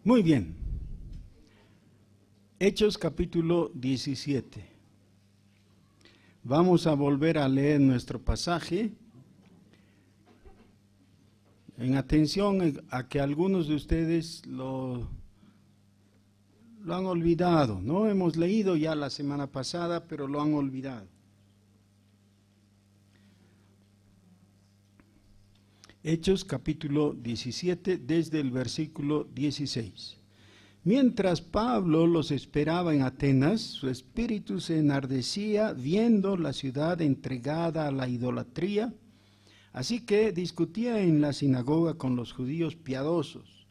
Muy bien. Hechos capítulo 17. Vamos a volver a leer nuestro pasaje. En atención a que algunos de ustedes lo han olvidado, ¿no? Hemos leído ya la semana pasada, pero lo han olvidado. Hechos capítulo 17, desde el versículo 16. Mientras Pablo los esperaba en Atenas, su espíritu se enardecía viendo la ciudad entregada a la idolatría, así que discutía en la sinagoga con los judíos piadosos,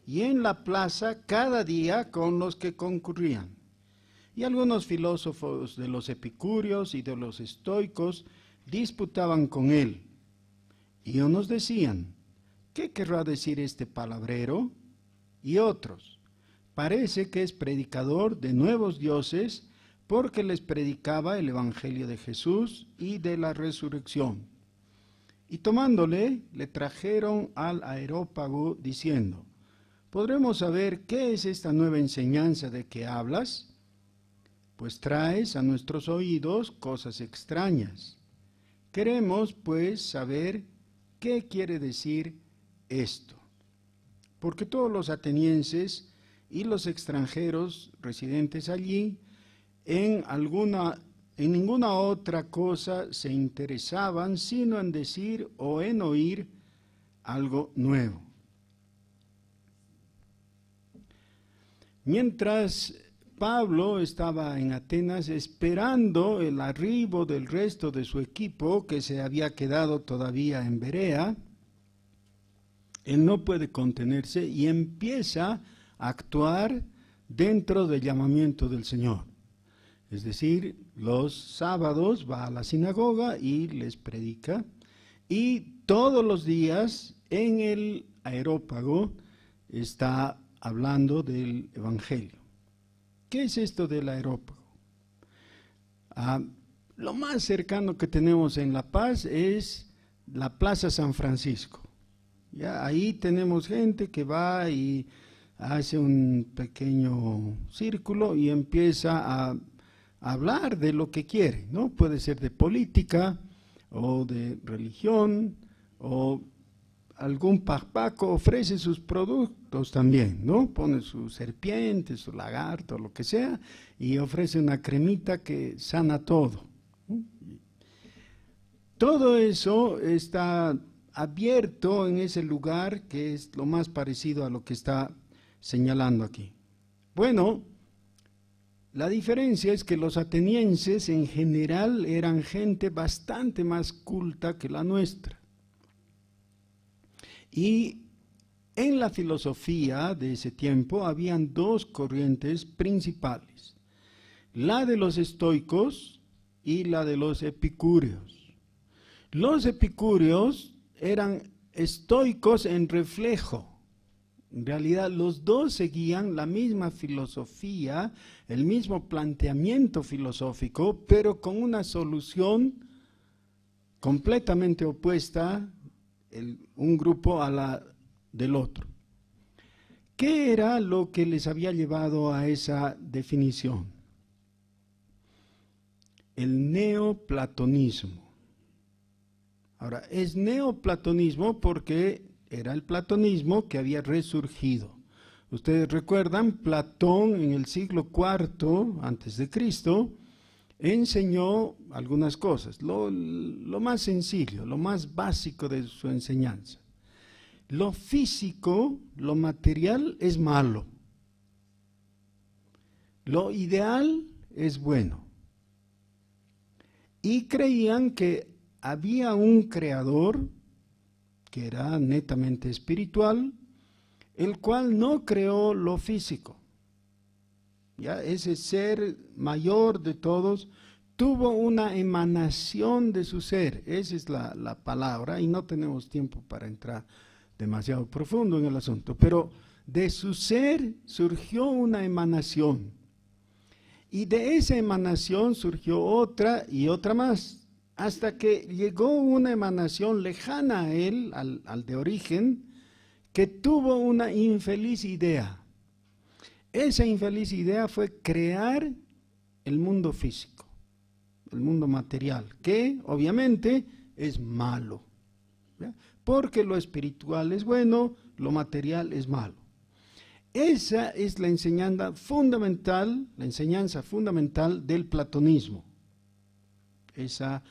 y en la plaza cada día con los que concurrían. Y algunos filósofos de los epicúreos y de los estoicos disputaban con él. Y unos decían, ¿qué querrá decir este palabrero? Y otros, parece que es predicador de nuevos dioses, porque les predicaba el evangelio de Jesús y de la resurrección. Y tomándole, le trajeron al Areópago, diciendo, ¿podremos saber qué es esta nueva enseñanza de que hablas? Pues traes a nuestros oídos cosas extrañas. Queremos, pues, saber qué quiere decir esto. Porque todos los atenienses y los extranjeros residentes allí, en ninguna otra cosa se interesaban, sino en decir o en oír algo nuevo. Mientras Pablo estaba en Atenas esperando el arribo del resto de su equipo que se había quedado todavía en Berea, él no puede contenerse y empieza a actuar dentro del llamamiento del Señor. Es decir, los sábados va a la sinagoga y les predica, y todos los días en el Areópago está hablando del Evangelio. ¿Qué es esto del Areópago? Lo más cercano que tenemos en La Paz es la Plaza San Francisco. Ya, ahí tenemos gente que va y hace un pequeño círculo y empieza a hablar de lo que quiere, ¿no? Puede ser de política o de religión, o algún papaco ofrece sus productos también, ¿no? Pone su serpiente, su lagarto, lo que sea, y ofrece una cremita que sana todo, ¿no? Todo eso está abierto en ese lugar que es lo más parecido a lo que está señalando aquí. Bueno, la diferencia es que los atenienses en general eran gente bastante más culta que la nuestra. Y en la filosofía de ese tiempo habían dos corrientes principales, la de los estoicos y la de los epicúreos. Los epicúreos eran estoicos en reflejo. En realidad los dos seguían la misma filosofía, el mismo planteamiento filosófico, pero con una solución completamente opuesta, un grupo a la del otro. ¿Qué era lo que les había llevado a esa definición? El neoplatonismo. Ahora, es neoplatonismo porque era el platonismo que había resurgido. Ustedes recuerdan, Platón en el siglo IV antes de Cristo enseñó algunas cosas, lo más sencillo, lo más básico de su enseñanza. Lo físico, lo material es malo. Lo ideal es bueno. Y creían que había un creador que era netamente espiritual, el cual no creó lo físico. Ya, ese ser mayor de todos tuvo una emanación de su ser, esa es la palabra, y no tenemos tiempo para entrar demasiado profundo en el asunto, pero de su ser surgió una emanación, y de esa emanación surgió otra y otra más, hasta que llegó una emanación lejana a él, al de origen, que tuvo una infeliz idea. Esa infeliz idea fue crear el mundo físico, el mundo material, que obviamente es malo, ¿ya? Porque lo espiritual es bueno, lo material es malo. Esa es la enseñanza fundamental del platonismo. Esa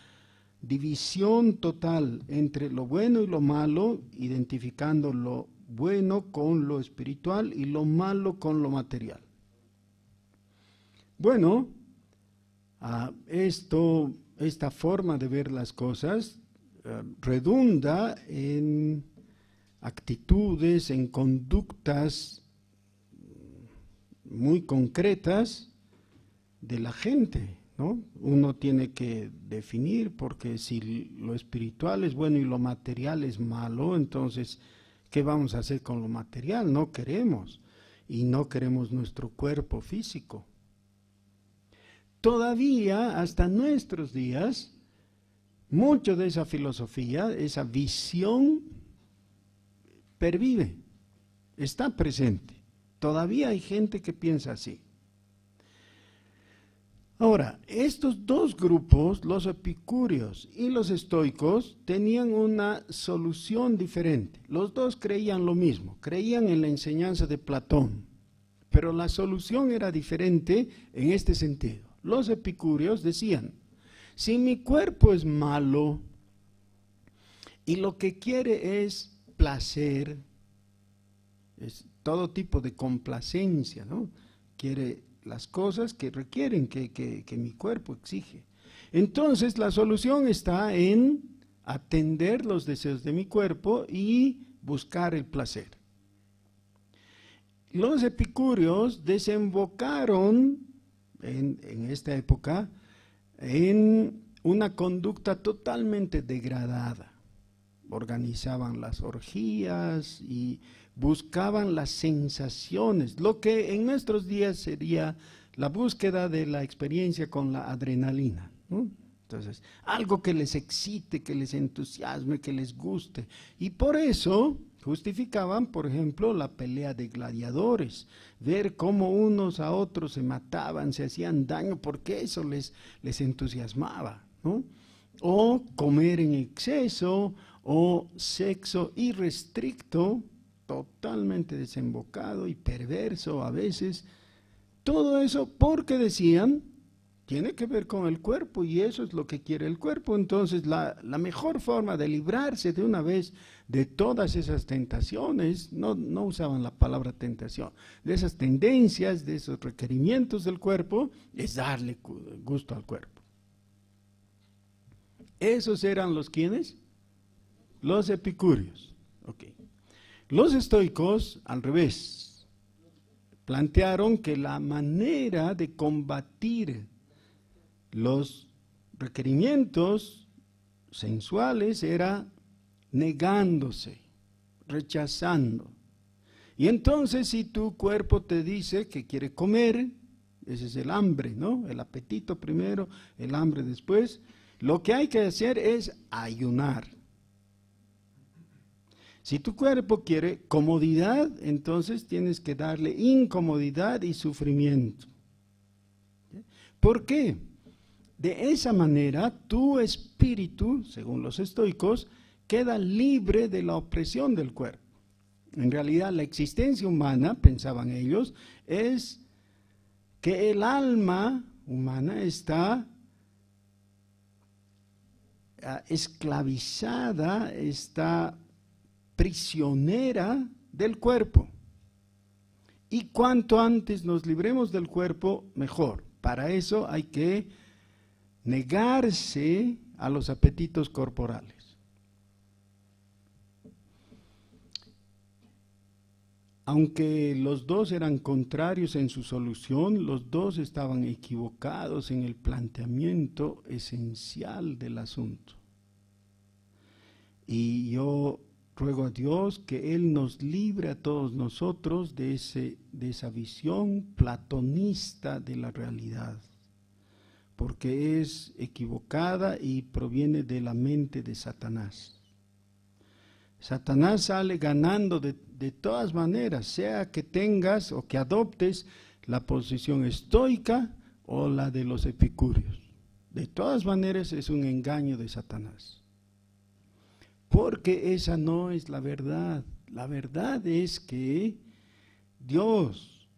división total entre lo bueno y lo malo, identificando lo bueno con lo espiritual y lo malo con lo material. Bueno, esta forma de ver las cosas redunda en actitudes, en conductas muy concretas de la gente, ¿no? Uno tiene que definir, porque si lo espiritual es bueno y lo material es malo, entonces, ¿qué vamos a hacer con lo material? No queremos, y no queremos nuestro cuerpo físico. Todavía, hasta nuestros días, mucho de esa filosofía, esa visión, pervive, está presente. Todavía hay gente que piensa así. Ahora, estos dos grupos, los epicúreos y los estoicos, tenían una solución diferente. Los dos creían lo mismo, creían en la enseñanza de Platón, pero la solución era diferente en este sentido. Los epicúreos decían: si mi cuerpo es malo y lo que quiere es placer, es todo tipo de complacencia, ¿no? Quiere las cosas que requieren, que mi cuerpo exige. Entonces la solución está en atender los deseos de mi cuerpo y buscar el placer. Los epicúreos desembocaron en esta época en una conducta totalmente degradada. Organizaban las orgías y buscaban las sensaciones, lo que en nuestros días sería la búsqueda de la experiencia con la adrenalina, ¿no? Entonces, algo que les excite, que les entusiasme, que les guste. Y por eso justificaban, por ejemplo, la pelea de gladiadores, ver cómo unos a otros se mataban, se hacían daño, porque eso les entusiasmaba, ¿no? O comer en exceso, o sexo irrestricto, totalmente desembocado y perverso a veces. Todo eso porque decían, tiene que ver con el cuerpo y eso es lo que quiere el cuerpo. Entonces la mejor forma de librarse de una vez de todas esas tentaciones, no usaban la palabra tentación, de esas tendencias, de esos requerimientos del cuerpo, es darle gusto al cuerpo. ¿Esos eran los quiénes? Los epicúreos. Okay. Los estoicos, al revés, plantearon que la manera de combatir los requerimientos sensuales era negándose, rechazando. Y entonces, si tu cuerpo te dice que quiere comer, ese es el hambre, ¿no? El apetito primero, el hambre después. Lo que hay que hacer es ayunar. Si tu cuerpo quiere comodidad, entonces tienes que darle incomodidad y sufrimiento. ¿Por qué? De esa manera, tu espíritu, según los estoicos, queda libre de la opresión del cuerpo. En realidad, la existencia humana, pensaban ellos, es que el alma humana está esclavizada, está prisionera del cuerpo. Y cuanto antes nos libremos del cuerpo, mejor. Para eso hay que negarse a los apetitos corporales. Aunque los dos eran contrarios en su solución, los dos estaban equivocados en el planteamiento esencial del asunto. Y yo ruego a Dios que Él nos libre a todos nosotros de esa visión platonista de la realidad, porque es equivocada y proviene de la mente de Satanás. Satanás sale ganando de todas maneras, sea que tengas o que adoptes la posición estoica o la de los epicúreos. De todas maneras es un engaño de Satanás. Porque esa no es la verdad. La verdad es que Dios,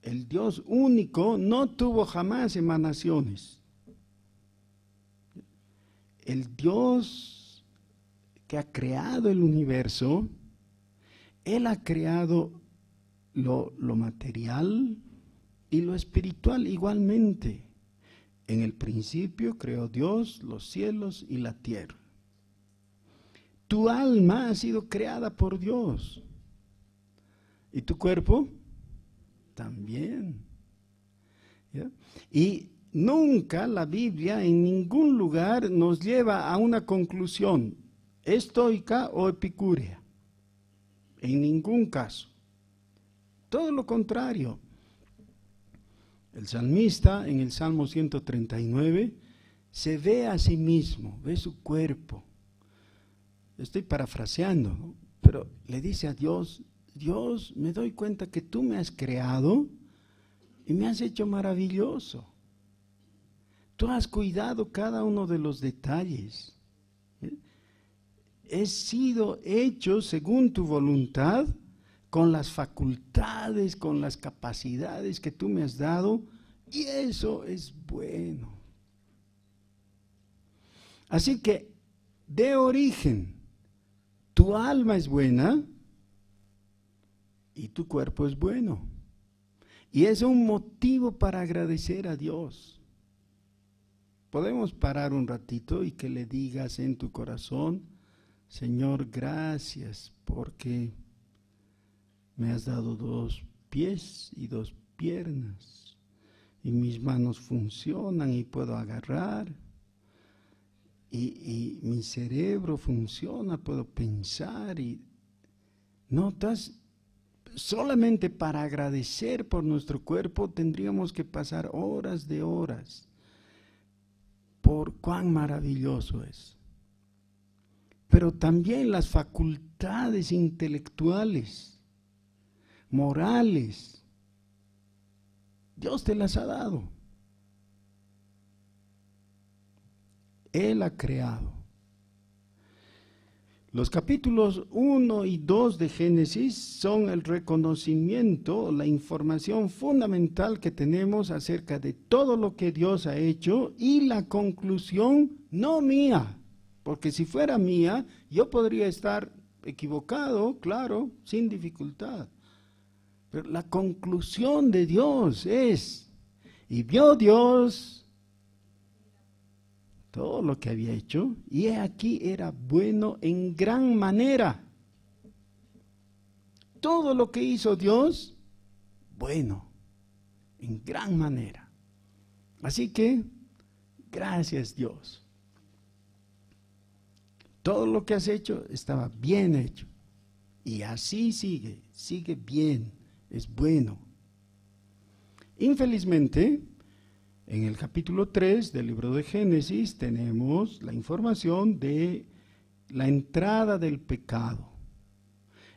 el Dios único, no tuvo jamás emanaciones. El Dios que ha creado el universo, Él ha creado lo material y lo espiritual igualmente. En el principio creó Dios los cielos y la tierra. Tu alma ha sido creada por Dios. ¿Y tu cuerpo? También. ¿Ya? Y nunca la Biblia en ningún lugar nos lleva a una conclusión estoica o epicúrea. En ningún caso. Todo lo contrario. El salmista en el Salmo 139 se ve a sí mismo, ve su cuerpo. Estoy parafraseando, ¿no? Pero le dice a Dios, Dios, me doy cuenta que tú me has creado y me has hecho maravilloso. Tú has cuidado cada uno de los detalles. He sido hecho según tu voluntad, con las facultades, con las capacidades que tú me has dado, y eso es bueno. Así que, de origen, tu alma es buena y tu cuerpo es bueno. Y es un motivo para agradecer a Dios. Podemos parar un ratito y que le digas en tu corazón, Señor, gracias porque me has dado 2 pies y 2 piernas. Y mis manos funcionan y puedo agarrar. Y mi cerebro funciona, puedo pensar. Y notas, solamente para agradecer por nuestro cuerpo tendríamos que pasar horas de horas. Por cuán maravilloso es. Pero también las facultades intelectuales, morales, Dios te las ha dado. Él ha creado. Los capítulos 1 y 2 de Génesis son el reconocimiento, la información fundamental que tenemos acerca de todo lo que Dios ha hecho y la conclusión no mía, porque si fuera mía, yo podría estar equivocado, claro, sin dificultad. Pero la conclusión de Dios es, y vio Dios todo lo que había hecho, y he aquí era bueno en gran manera. Todo lo que hizo Dios, bueno, en gran manera. Así que, gracias Dios. Todo lo que has hecho estaba bien hecho. Y así sigue bien, es bueno. Infelizmente, en el capítulo 3 del libro de Génesis tenemos la información de la entrada del pecado.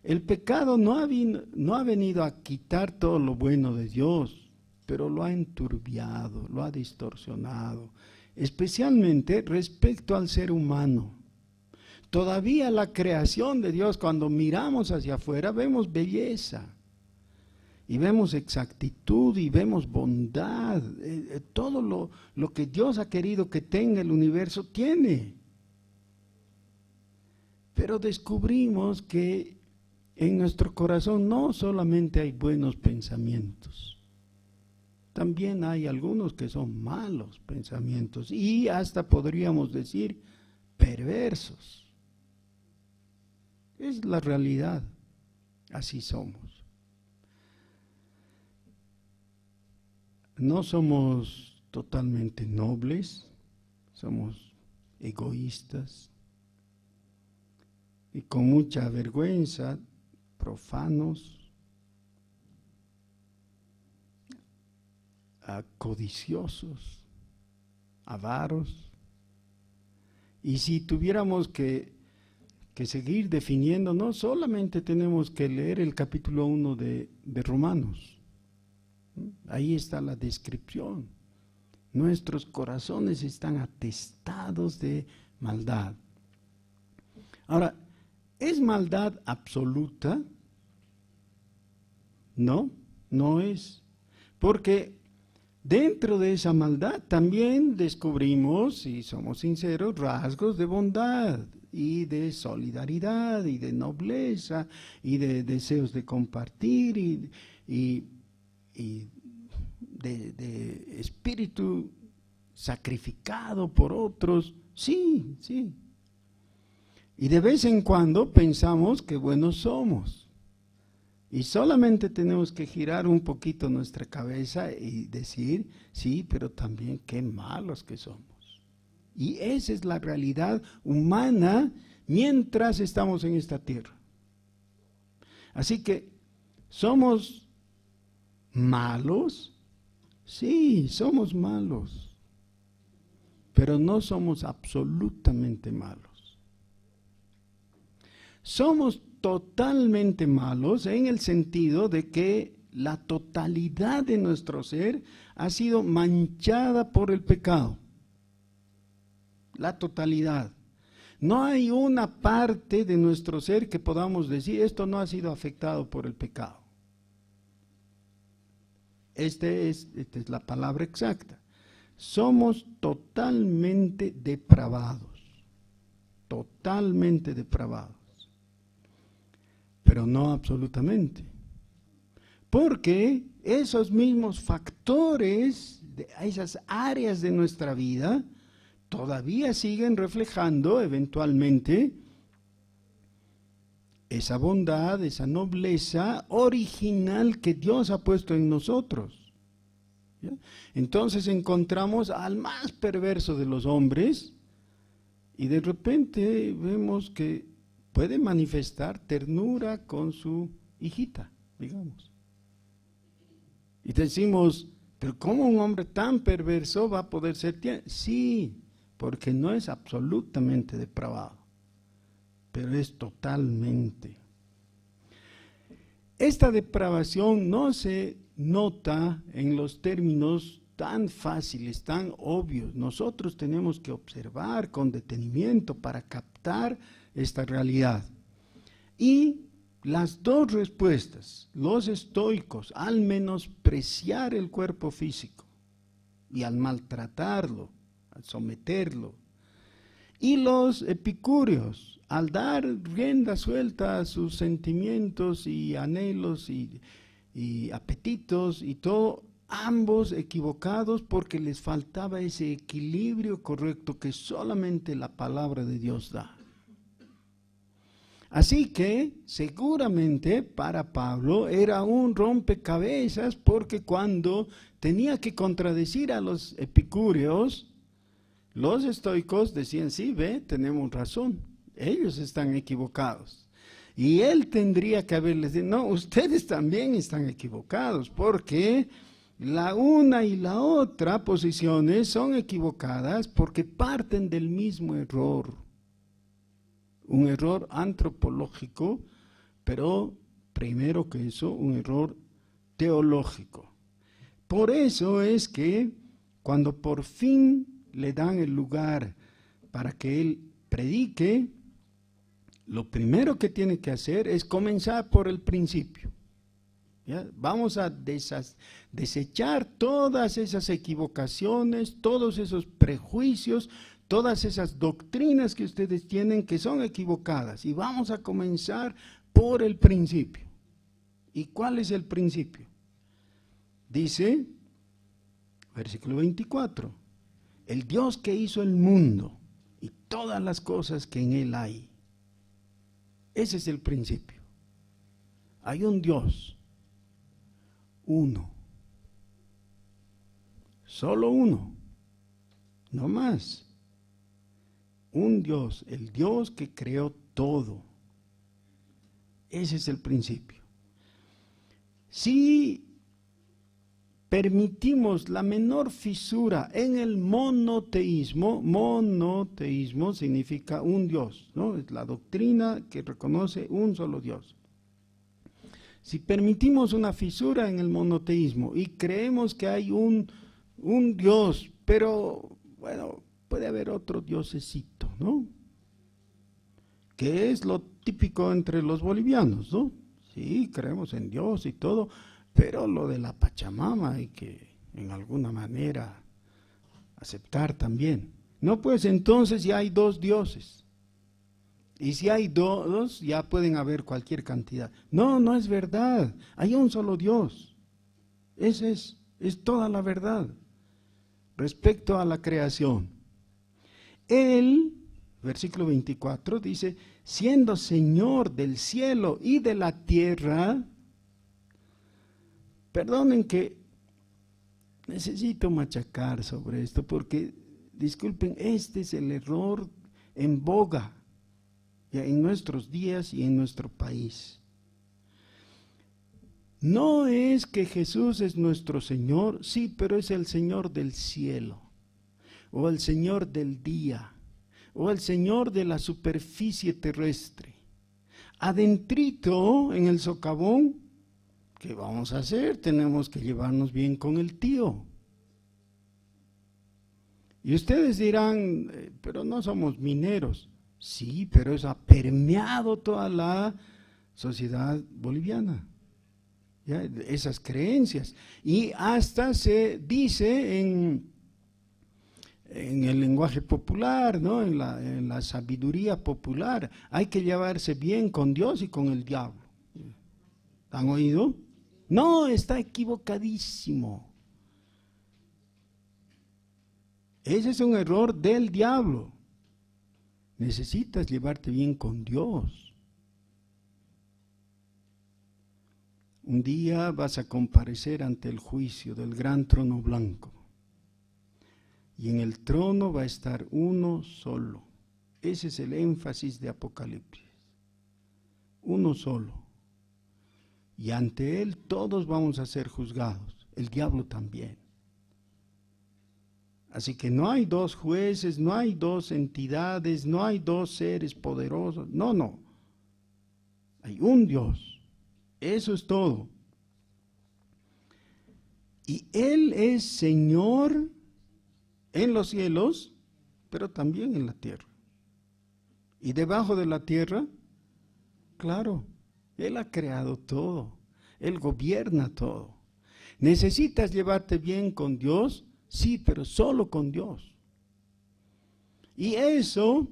El pecado no ha venido a quitar todo lo bueno de Dios, pero lo ha enturbiado, lo ha distorsionado, especialmente respecto al ser humano. Todavía la creación de Dios, cuando miramos hacia afuera, vemos belleza. Y vemos exactitud y vemos bondad. Todo lo que Dios ha querido que tenga el universo tiene. Pero descubrimos que en nuestro corazón no solamente hay buenos pensamientos. También hay algunos que son malos pensamientos y hasta podríamos decir perversos. Es la realidad. Así somos. No somos totalmente nobles, somos egoístas y con mucha vergüenza, profanos, codiciosos, avaros. Y si tuviéramos que que seguir definiendo. No solamente tenemos que leer el capítulo 1 de Romanos. Ahí está la descripción. Nuestros corazones están atestados de maldad. Ahora, ¿es maldad absoluta? No, no es. Porque dentro de esa maldad también descubrimos, si somos sinceros, rasgos de bondad y de solidaridad y de nobleza y de deseos de compartir y de espíritu sacrificado por otros. Sí, sí. Y de vez en cuando pensamos que buenos somos. Y solamente tenemos que girar un poquito nuestra cabeza y decir, sí, pero también qué malos que somos. Y esa es la realidad humana mientras estamos en esta tierra. Así que, ¿somos malos? Sí, somos malos. Pero no somos absolutamente malos. Somos totalmente malos en el sentido de que la totalidad de nuestro ser ha sido manchada por el pecado. La totalidad. No hay una parte de nuestro ser que podamos decir, esto no ha sido afectado por el pecado. Esta es la palabra exacta. Somos totalmente depravados. Totalmente depravados. Pero no absolutamente. Porque esos mismos factores, esas áreas de nuestra vida, todavía siguen reflejando eventualmente esa bondad, esa nobleza original que Dios ha puesto en nosotros. ¿Ya? Entonces encontramos al más perverso de los hombres y de repente vemos que puede manifestar ternura con su hijita, digamos. Y decimos, pero ¿cómo un hombre tan perverso va a poder ser tierno? Sí, porque no es absolutamente depravado, pero es totalmente. Esta depravación no se nota en los términos tan fáciles, tan obvios. Nosotros tenemos que observar con detenimiento para captar esta realidad. Y las dos respuestas, los estoicos, al menospreciar el cuerpo físico y al maltratarlo, al someterlo, y los epicúreos, al dar rienda suelta a sus sentimientos y anhelos y apetitos y todo, ambos equivocados porque les faltaba ese equilibrio correcto que solamente la palabra de Dios da. Así que seguramente para Pablo era un rompecabezas porque cuando tenía que contradecir a los epicúreos, los estoicos decían, sí, ve, tenemos razón, ellos están equivocados. Y él tendría que haberles dicho, no, ustedes también están equivocados porque la una y la otra posiciones son equivocadas porque parten del mismo error. Un error antropológico, pero primero que eso, un error teológico. Por eso es que cuando por fin le dan el lugar para que él predique, lo primero que tiene que hacer es comenzar por el principio. ¿Ya? Vamos a desechar todas esas equivocaciones, todos esos prejuicios, todas esas doctrinas que ustedes tienen que son equivocadas. Y vamos a comenzar por el principio. ¿Y cuál es el principio? Dice, versículo 24, el Dios que hizo el mundo y todas las cosas que en él hay. Ese es el principio. Hay un Dios, uno, solo uno, no más. Un Dios, el Dios que creó todo. Ese es el principio. Si permitimos la menor fisura en el monoteísmo, monoteísmo significa un Dios, ¿no? Es la doctrina que reconoce un solo Dios. Si permitimos una fisura en el monoteísmo y creemos que hay un Dios, pero bueno, puede haber otro diosecito, ¿no? Que es lo típico entre los bolivianos, ¿no? Sí, creemos en Dios y todo, pero lo de la Pachamama hay que en alguna manera aceptar también. No, pues entonces ya hay dos dioses. Y si hay dos, ya pueden haber cualquier cantidad. No, no es verdad. Hay un solo Dios. Esa es toda la verdad respecto a la creación. Él, versículo 24, dice, siendo Señor del cielo y de la tierra. Perdonen que necesito machacar sobre esto porque, disculpen, este es el error en boga ya en nuestros días y en nuestro país. No es que Jesús es nuestro Señor, sí, pero es el Señor del cielo, o el Señor del día, o el Señor de la superficie terrestre. Adentrito en el socavón, ¿qué vamos a hacer? Tenemos que llevarnos bien con el tío. Y ustedes dirán, pero no somos mineros. Sí, pero eso ha permeado toda la sociedad boliviana, ¿ya? Esas creencias. Y hasta se dice en el lenguaje popular, ¿no? en la sabiduría popular, hay que llevarse bien con Dios y con el diablo. ¿Han oído? No, está equivocadísimo. Ese es un error del diablo. Necesitas llevarte bien con Dios. Un día vas a comparecer ante el juicio del gran trono blanco. Y en el trono va a estar uno solo. Ese es el énfasis de Apocalipsis. Uno solo. Y ante él todos vamos a ser juzgados. El diablo también. Así que no hay dos jueces, no hay dos entidades, no hay dos seres poderosos. No, no. Hay un Dios. Eso es todo. Y Él es Señor en los cielos, pero también en la tierra. Y debajo de la tierra, claro, Él ha creado todo. Él gobierna todo. ¿Necesitas llevarte bien con Dios? Sí, pero solo con Dios. Y eso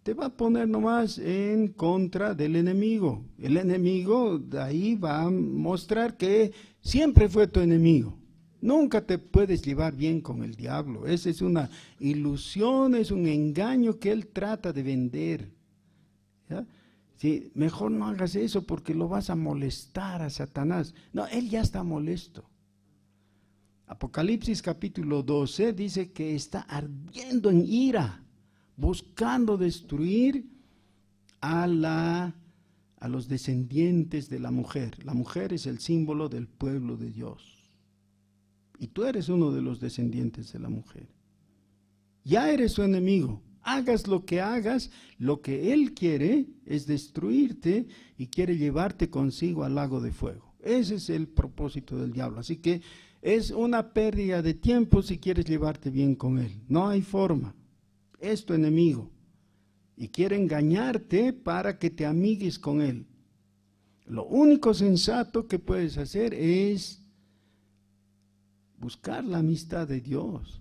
te va a poner nomás en contra del enemigo. El enemigo de ahí va a mostrar que siempre fue tu enemigo. Nunca te puedes llevar bien con el diablo. Esa es una ilusión, es un engaño que él trata de vender. ¿Ya? Sí, mejor no hagas eso porque lo vas a molestar a Satanás. No, él ya está molesto. Apocalipsis capítulo 12 dice que está ardiendo en ira, buscando destruir a los descendientes de la mujer. La mujer es el símbolo del pueblo de Dios. Y tú eres uno de los descendientes de la mujer. Ya eres su enemigo. Hagas lo que hagas, lo que él quiere es destruirte y quiere llevarte consigo al lago de fuego. Ese es el propósito del diablo. Así que es una pérdida de tiempo si quieres llevarte bien con él. No hay forma. Es tu enemigo. Y quiere engañarte para que te amigues con él. Lo único sensato que puedes hacer es buscar la amistad de Dios.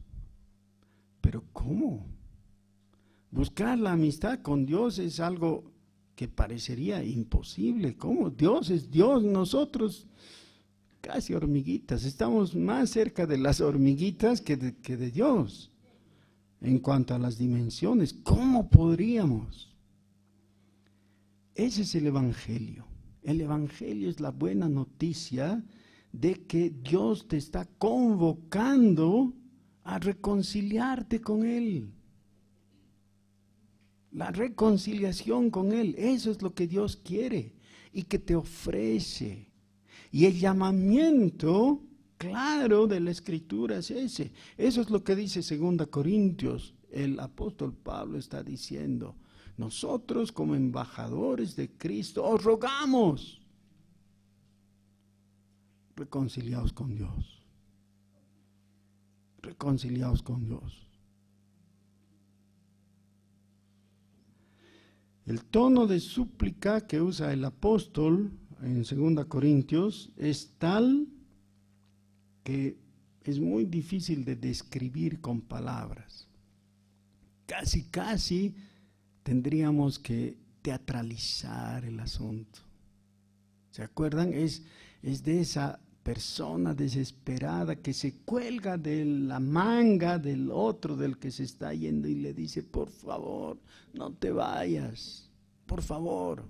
Pero ¿cómo? Buscar la amistad con Dios es algo que parecería imposible. ¿Cómo? Dios es Dios, nosotros casi hormiguitas, estamos más cerca de las hormiguitas que de Dios. En cuanto a las dimensiones, ¿cómo podríamos? Ese es el Evangelio. El Evangelio es la buena noticia de que Dios te está convocando a reconciliarte con Él. La reconciliación con Él, eso es lo que Dios quiere y que te ofrece. Y el llamamiento claro de la Escritura es ese. Eso es lo que dice 2 Corintios. El apóstol Pablo está diciendo, nosotros como embajadores de Cristo os rogamos, reconciliaos con Dios. Reconciliaos con Dios. El tono de súplica que usa el apóstol en 2 Corintios es tal que es muy difícil de describir con palabras. Casi tendríamos que teatralizar el asunto. ¿Se acuerdan? Es de esa persona desesperada que se cuelga de la manga del otro, del que se está yendo, y le dice, por favor, no te vayas, por favor.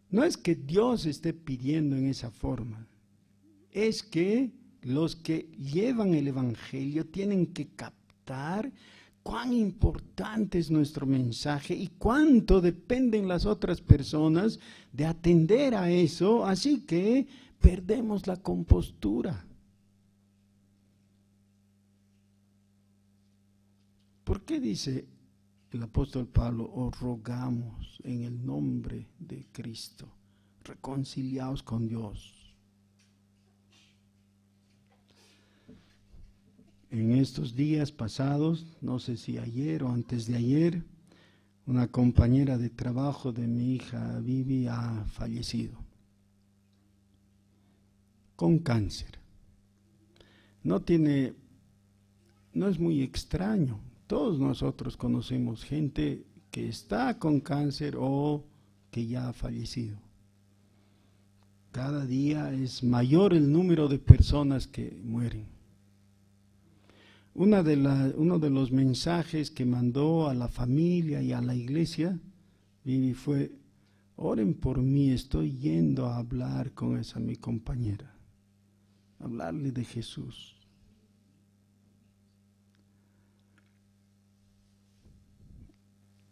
No es que Dios esté pidiendo en esa forma, es que los que llevan el Evangelio tienen que captar cuán importante es nuestro mensaje y cuánto dependen las otras personas de atender a eso, así que perdemos la compostura. ¿Por qué dice el apóstol Pablo, os rogamos en el nombre de Cristo, reconciliaos con Dios? En estos días pasados, no sé si ayer o antes de ayer, una compañera de trabajo de mi hija Vivi ha fallecido con cáncer. No es muy extraño. Todos nosotros conocemos gente que está con cáncer o que ya ha fallecido. Cada día es mayor el número de personas que mueren. Uno de los mensajes que mandó a la familia y a la iglesia, Vivi, fue, oren por mí, estoy yendo a hablar con esa mi compañera, hablarle de Jesús.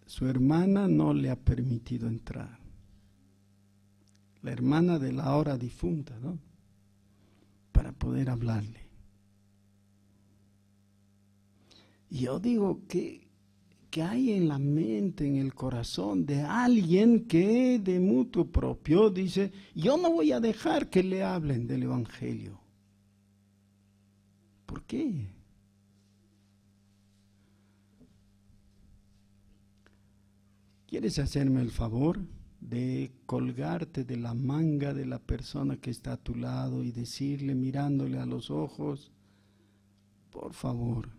Su hermana no le ha permitido entrar, la hermana de la ahora difunta, ¿no? Para poder hablarle. Y yo digo, ¿qué hay en la mente, en el corazón de alguien que de mutuo propio dice, yo no voy a dejar que le hablen del Evangelio? ¿Por qué? ¿Quieres hacerme el favor de colgarte de la manga de la persona que está a tu lado y decirle, mirándole a los ojos, por favor,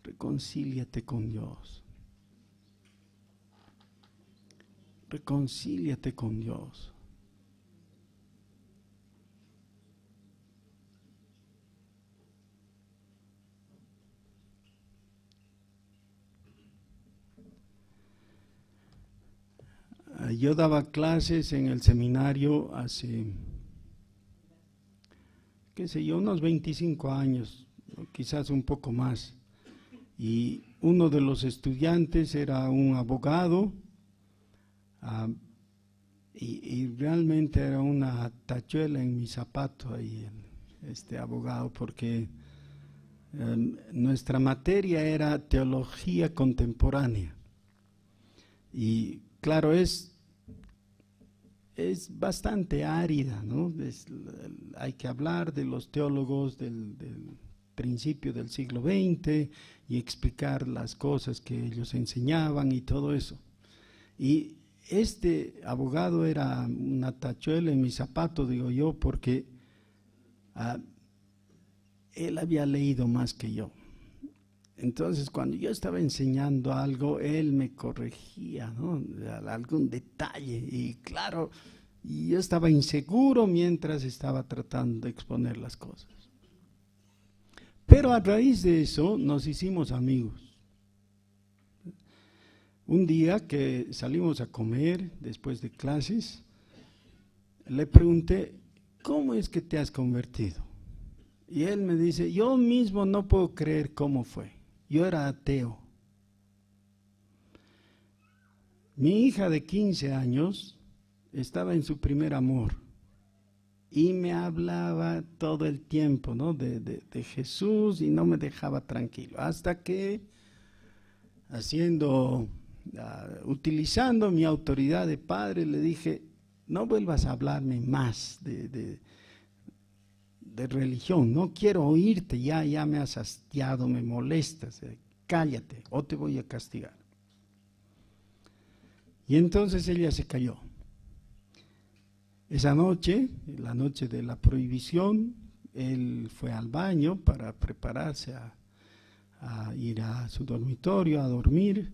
reconcíliate con Dios? Reconcíliate con Dios. Yo daba clases en el seminario hace, unos 25 años, quizás un poco más. Y uno de los estudiantes era un abogado, y realmente era una tachuela en mi zapato ahí, este abogado, porque nuestra materia era teología contemporánea. Y claro, es bastante árida, ¿no? Hay que hablar de los teólogos del principio del siglo XX y explicar las cosas que ellos enseñaban y todo eso. Y este abogado era una tachuela en mi zapato, digo yo, porque él había leído más que yo. Entonces, cuando yo estaba enseñando algo, él me corregía, ¿no? Algún detalle, y claro, yo estaba inseguro mientras estaba tratando de exponer las cosas. Pero a raíz de eso nos hicimos amigos. Un día que salimos a comer después de clases, le pregunté, ¿cómo es que te has convertido? Y él me dice, yo mismo no puedo creer cómo fue. Yo era ateo. Mi hija de 15 años estaba en su primer amor y me hablaba todo el tiempo, ¿no? de Jesús, y no me dejaba tranquilo, hasta que utilizando mi autoridad de padre, le dije: no vuelvas a hablarme más de religión, no quiero oírte, ya me has hastiado, me molestas, cállate o te voy a castigar. Y entonces ella se calló. Esa noche, la noche de la prohibición, él fue al baño para prepararse a ir a su dormitorio a dormir,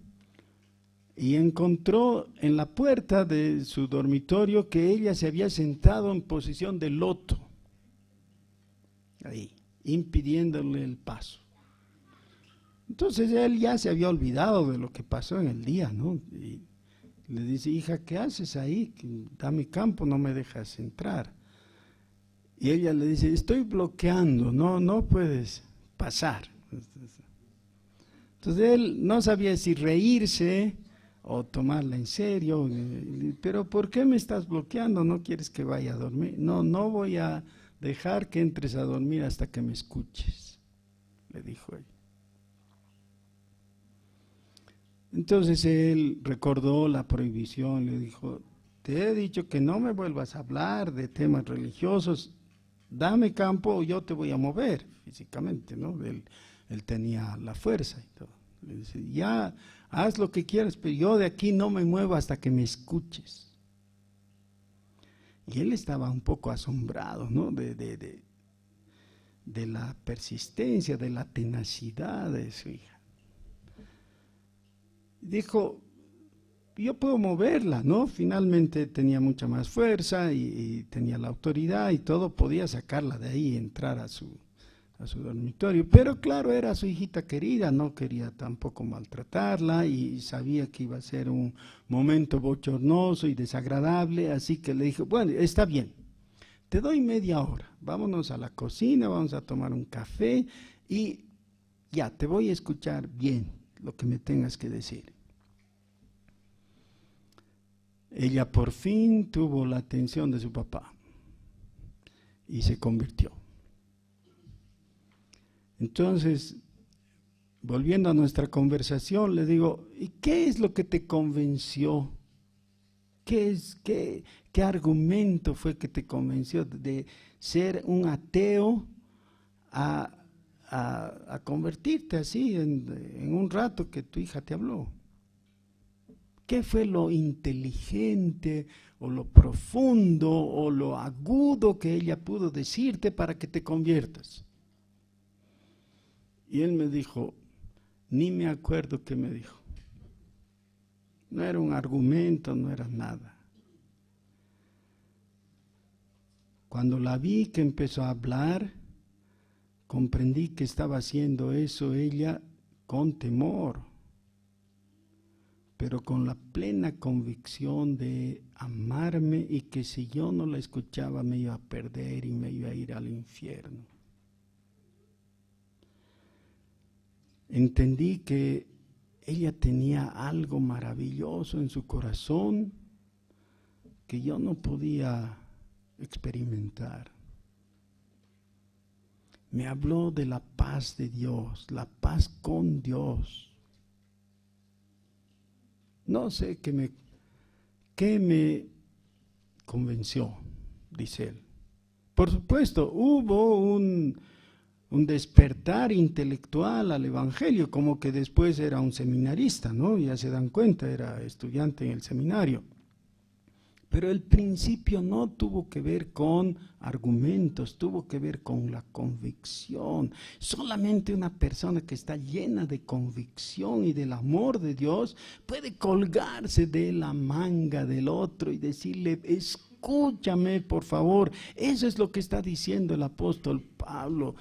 y encontró en la puerta de su dormitorio que ella se había sentado en posición de loto, ahí, impidiéndole el paso. Entonces él ya se había olvidado de lo que pasó en el día, ¿no? Y le dice: hija, ¿qué haces ahí? Dame campo, no me dejas entrar. Y ella le dice: estoy bloqueando, no puedes pasar. Entonces él no sabía si reírse o tomarla en serio. Pero ¿por qué me estás bloqueando? ¿No quieres que vaya a dormir? No voy a dejar que entres a dormir hasta que me escuches, le dijo ella. Entonces él recordó la prohibición, le dijo: te he dicho que no me vuelvas a hablar de temas religiosos, dame campo o yo te voy a mover físicamente, ¿no? Él tenía la fuerza y todo. Le dice: ya, haz lo que quieras, pero yo de aquí no me muevo hasta que me escuches. Y él estaba un poco asombrado, ¿no? de la persistencia, de la tenacidad de su hija. Dijo: yo puedo moverla, ¿no? Finalmente tenía mucha más fuerza y tenía la autoridad y todo, podía sacarla de ahí y entrar a su dormitorio. Pero claro, era su hijita querida, no quería tampoco maltratarla y sabía que iba a ser un momento bochornoso y desagradable, así que le dijo: bueno, está bien, te doy media hora, vámonos a la cocina, vamos a tomar un café y ya, te voy a escuchar bien lo que me tengas que decir. Ella por fin tuvo la atención de su papá y se convirtió. Entonces, volviendo a nuestra conversación, le digo: ¿y qué es lo que te convenció? ¿Qué argumento fue que te convenció de ser un ateo a convertirte así en un rato que tu hija te habló? ¿Qué fue lo inteligente o lo profundo o lo agudo que ella pudo decirte para que te conviertas? Y él me dijo: ni me acuerdo qué me dijo. No era un argumento, no era nada. Cuando la vi que empezó a hablar, comprendí que estaba haciendo eso ella con temor, pero con la plena convicción de amarme y que si yo no la escuchaba me iba a perder y me iba a ir al infierno. Entendí que ella tenía algo maravilloso en su corazón que yo no podía experimentar. Me habló de la paz de Dios, la paz con Dios. No sé qué me convenció, dice él. Por supuesto, hubo un despertar intelectual al evangelio, como que después era un seminarista, ¿no? Ya se dan cuenta, era estudiante en el seminario. Pero el principio no tuvo que ver con argumentos, tuvo que ver con la convicción. Solamente una persona que está llena de convicción y del amor de Dios puede colgarse de la manga del otro y decirle: escúchame, por favor. Eso es lo que está diciendo el apóstol Pablo.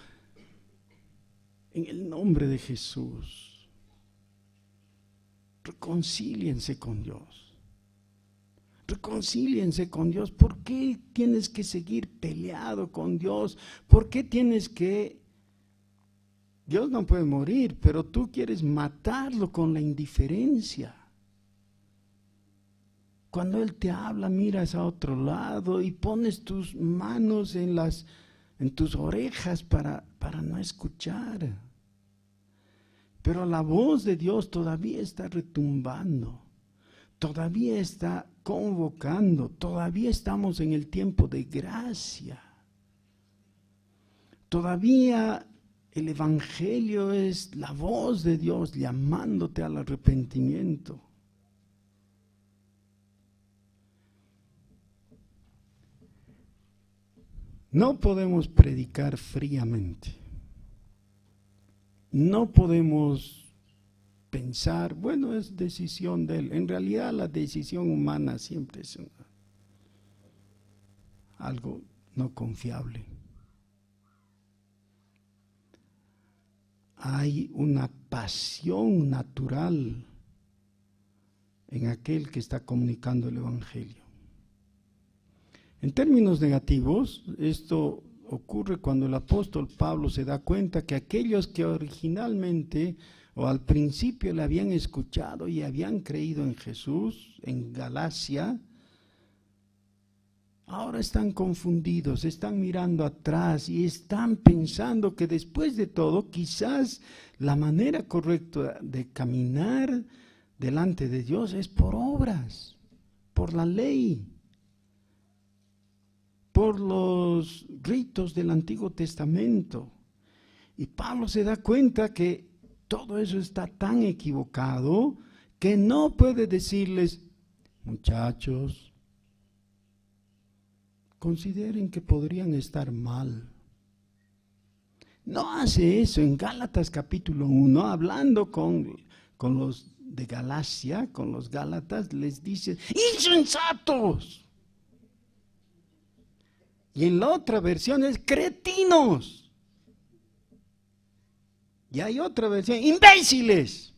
En el nombre de Jesús, reconcíliense con Dios. Reconcíliense con Dios. ¿Por qué tienes que seguir peleado con Dios? ¿Por qué tienes que... Dios no puede morir, pero tú quieres matarlo con la indiferencia? Cuando Él te habla, miras a otro lado y pones tus manos en tus orejas para no escuchar. Pero la voz de Dios todavía está retumbando, todavía está convocando, todavía estamos en el tiempo de gracia. Todavía el Evangelio es la voz de Dios llamándote al arrepentimiento. No podemos predicar fríamente. No podemos pensar, bueno, es decisión de Él. En realidad la decisión humana siempre es algo no confiable. Hay una pasión natural en aquel que está comunicando el Evangelio. En términos negativos, esto ocurre cuando el apóstol Pablo se da cuenta que aquellos que originalmente o al principio le habían escuchado y habían creído en Jesús, en Galacia, ahora están confundidos, están mirando atrás y están pensando que después de todo, quizás la manera correcta de caminar delante de Dios es por obras, por la ley, por los ritos del Antiguo Testamento. Y Pablo se da cuenta que todo eso está tan equivocado que no puede decirles, muchachos, consideren que podrían estar mal. No hace eso. En Gálatas capítulo 1, hablando con los de Galacia, con los Gálatas, les dice, insensatos. Y en la otra versión es cretinos. Y hay otra versión, imbéciles.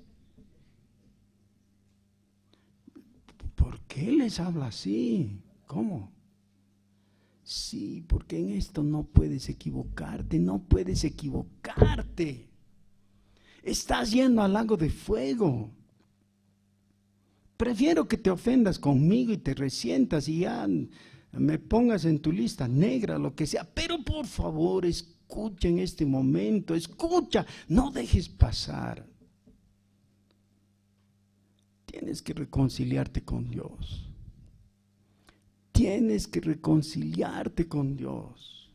¿Por qué les habla así? ¿Cómo? Sí, porque en esto no puedes equivocarte, no puedes equivocarte. Estás yendo al lago de fuego. Prefiero que te ofendas conmigo y te resientas y ya me pongas en tu lista negra, lo que sea, pero por favor escucha en este momento, escucha, no dejes pasar. Tienes que reconciliarte con Dios. Tienes que reconciliarte con Dios.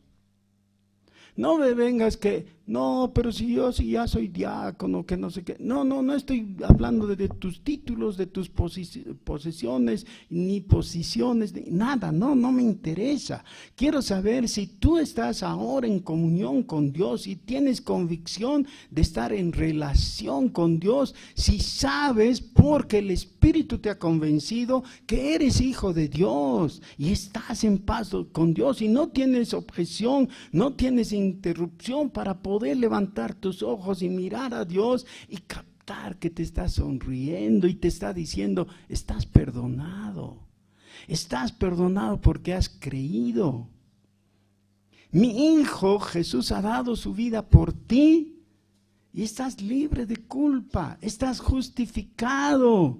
No me vengas que, no, pero si yo ya soy diácono, que no sé qué. No estoy hablando de tus títulos, de tus posesiones, ni posiciones, ni nada, no me interesa. Quiero saber si tú estás ahora en comunión con Dios, si tienes convicción de estar en relación con Dios, si sabes porque el Espíritu te ha convencido que eres hijo de Dios y estás en paz con Dios y no tienes objeción, no tienes interrupción para poder levantar tus ojos y mirar a Dios y captar que te está sonriendo y te está diciendo, estás perdonado porque has creído. Mi hijo Jesús ha dado su vida por ti y estás libre de culpa, estás justificado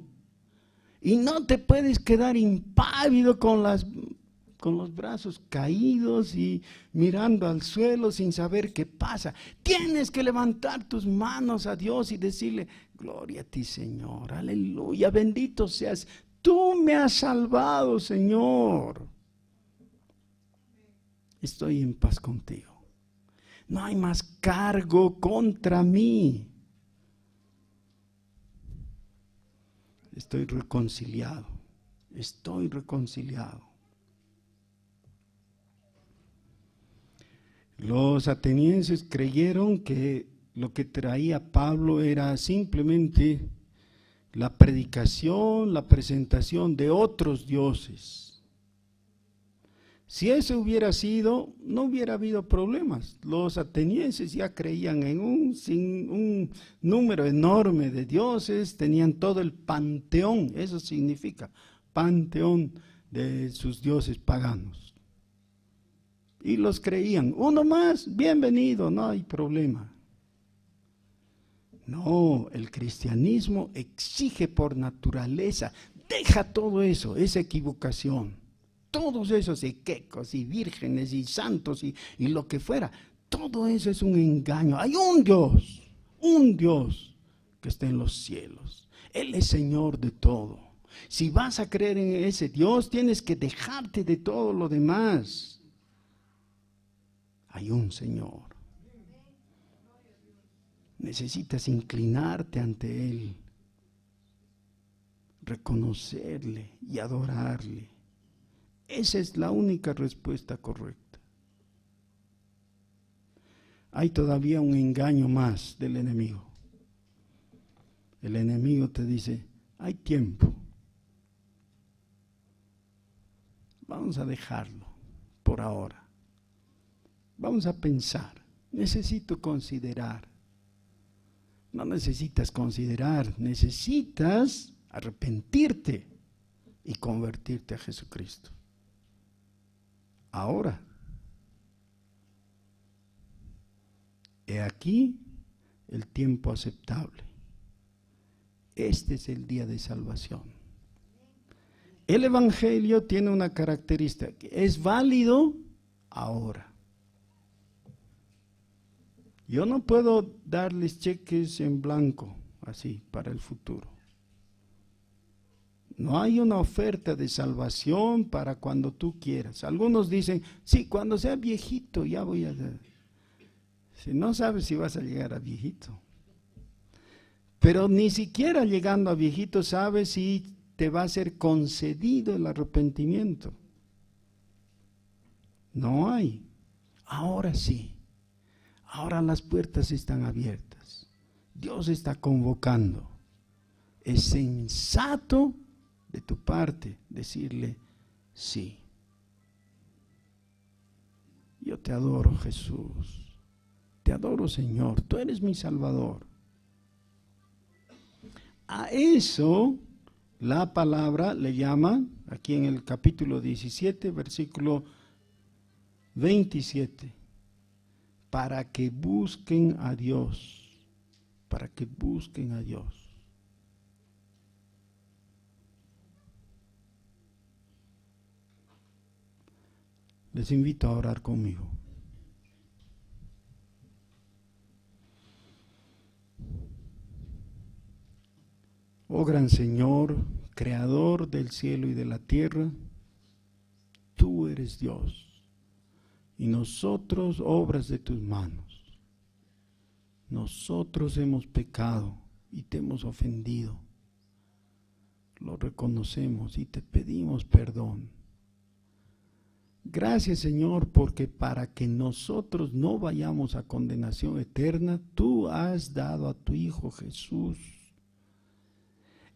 y no te puedes quedar impávido con los brazos caídos y mirando al suelo sin saber qué pasa. Tienes que levantar tus manos a Dios y decirle, gloria a ti, Señor, aleluya, bendito seas, tú me has salvado, Señor. Estoy en paz contigo. No hay más cargo contra mí. Estoy reconciliado. Los atenienses creyeron que lo que traía Pablo era simplemente la predicación, la presentación de otros dioses. Si eso hubiera sido, no hubiera habido problemas. Los atenienses ya creían en un número enorme de dioses, tenían todo el panteón, eso significa panteón de sus dioses paganos. Y los creían, uno más, bienvenido, no hay problema. No, el cristianismo exige por naturaleza, Deja todo eso, esa equivocación. Todos esos quecos y vírgenes y santos y lo que fuera. Todo eso es un engaño. Hay un Dios que está en los cielos. Él es Señor de todo. Si vas a creer en ese Dios, tienes que dejarte de todo lo demás. Hay un Señor. Necesitas inclinarte ante Él, reconocerle y adorarle. Esa es la única respuesta correcta. Hay todavía un engaño más del enemigo. El enemigo te dice, hay tiempo. Vamos a dejarlo por ahora. Vamos a pensar. Necesito considerar. No necesitas considerar, necesitas arrepentirte y convertirte a Jesucristo. Ahora, he aquí el tiempo aceptable. Este es el día de salvación. El Evangelio tiene una característica, es válido ahora. Yo no puedo darles cheques en blanco, así, para el futuro. No hay una oferta de salvación para cuando tú quieras. Algunos dicen, sí, cuando sea viejito ya voy a dar. Si no sabes si vas a llegar a viejito. Pero ni siquiera llegando a viejito sabes si te va a ser concedido el arrepentimiento. No hay. Ahora sí. Ahora las puertas están abiertas. Dios está convocando. Es sensato de tu parte decirle sí. Yo te adoro, Jesús. Te adoro, Señor. Tú eres mi Salvador. A eso la palabra le llama, aquí en el capítulo 17, versículo 27, para que busquen a Dios, para que busquen a Dios. Les invito a orar conmigo. Oh gran Señor, Creador del cielo y de la tierra, tú eres Dios, y nosotros obras de tus manos. Nosotros hemos pecado y te hemos ofendido. Lo reconocemos y te pedimos perdón. Gracias, Señor, porque para que nosotros no vayamos a condenación eterna, tú has dado a tu Hijo Jesús.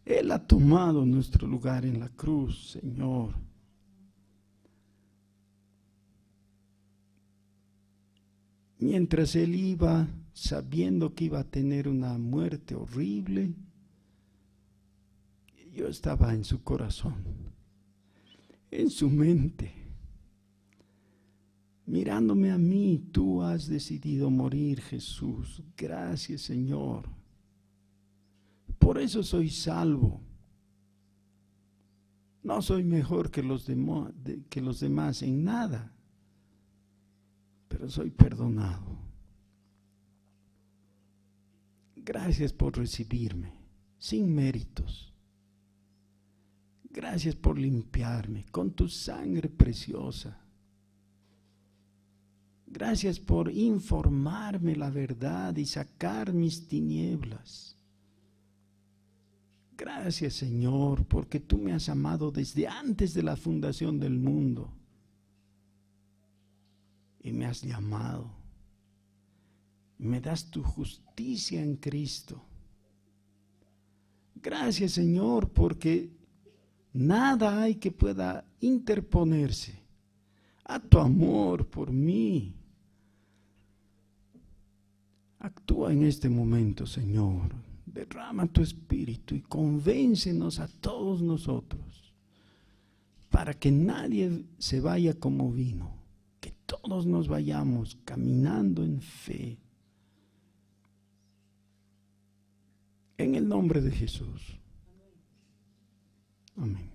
Él ha tomado nuestro lugar en la cruz, Señor. Mientras Él iba, sabiendo que iba a tener una muerte horrible, yo estaba en su corazón, en su mente. Mirándome a mí, tú has decidido morir, Jesús. Gracias, Señor. Por eso soy salvo. No soy mejor que los demás en nada, pero soy perdonado. Gracias por recibirme, sin méritos. Gracias por limpiarme con tu sangre preciosa. Gracias por informarme la verdad y sacar mis tinieblas. Gracias, Señor, porque tú me has amado desde antes de la fundación del mundo. Y me has llamado. Me das tu justicia en Cristo. Gracias, Señor, porque nada hay que pueda interponerse a tu amor por mí. Actúa en este momento, Señor. Derrama tu espíritu y convéncenos a todos nosotros para que nadie se vaya como vino, que todos nos vayamos caminando en fe. En el nombre de Jesús. Amén.